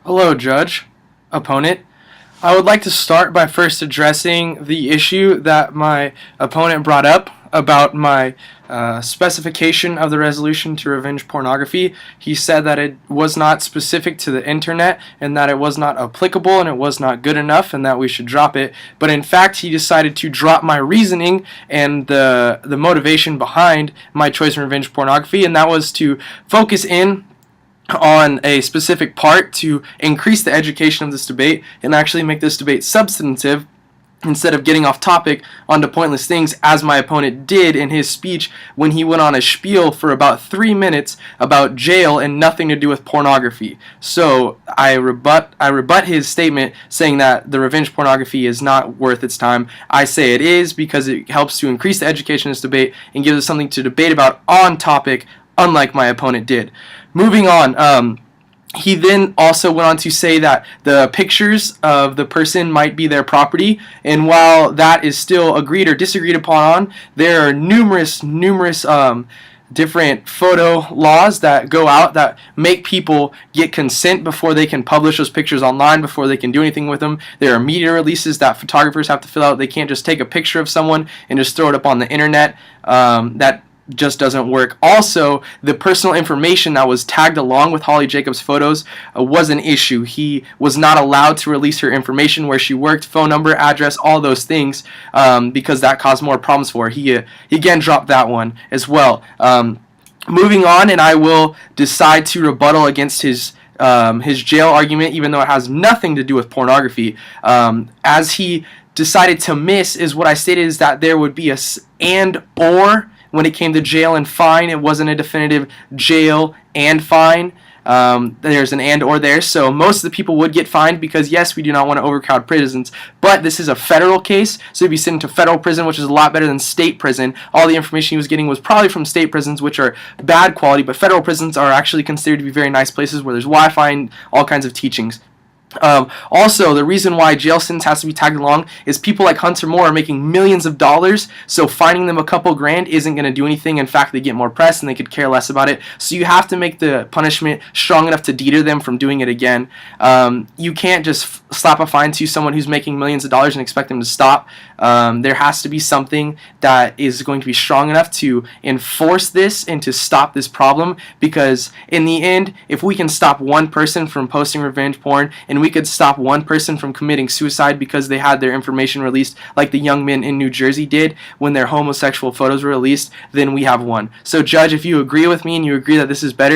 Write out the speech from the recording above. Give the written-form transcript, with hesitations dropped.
Hello, Judge. Opponent. I would like to start by first addressing the issue that my opponent brought up about my specification of the resolution to revenge pornography. He said that it was not specific to the internet and that it was not applicable and it was not good enough and that we should drop it. But in fact, he decided to drop my reasoning and the motivation behind my choice in revenge pornography, and that was to focus in on a specific part to increase the education of this debate and actually make this debate substantive instead of getting off topic onto pointless things, as my opponent did in his speech when he went on a spiel for about 3 minutes about jail and nothing to do with pornography. So I rebut his statement saying that the revenge pornography is not worth its time. I say it is, because it helps to increase the education of this debate and gives us something to debate about on topic, unlike my opponent did. Moving on, he then also went on to say that the pictures of the person might be their property, and while that is still agreed or disagreed upon, there are numerous different photo laws that go out that make people get consent before they can publish those pictures online, before they can do anything with them. There are media releases that photographers have to fill out. They can't just take a picture of someone and just throw it up on the internet. That just doesn't work. Also, the personal information that was tagged along with Holly Jacobs' photos was an issue. He was not allowed to release her information, where she worked, phone number, address, all those things, because that caused more problems for her. He again dropped that one as well. Moving on, and I will decide to rebuttal against his jail argument, even though it has nothing to do with pornography. As he decided to miss is what I stated, is that there would be a and or when it came to jail and fine. It wasn't a definitive jail and fine. There's an and or there, so most of the people would get fined because, yes, we do not want to overcrowd prisons, but this is a federal case, so he'd be sent to federal prison, which is a lot better than state prison. All the information he was getting was probably from state prisons, which are bad quality, but federal prisons are actually considered to be very nice places where there's Wi-Fi and all kinds of teachings. Also, the reason why jail sentence has to be tagged along is people like Hunter Moore are making millions of dollars, so finding them a couple grand isn't going to do anything. In fact, they get more press and they could care less about it. So you have to make the punishment strong enough to deter them from doing it again. You can't just slap a fine to someone who's making millions of dollars and expect them to stop. There has to be something that is going to be strong enough to enforce this and to stop this problem, because in the end, if we can stop one person from posting revenge porn, and we could stop one person from committing suicide because they had their information released, like the young men in New Jersey did when their homosexual photos were released, then we have won. So, Judge, if you agree with me and you agree that this is better,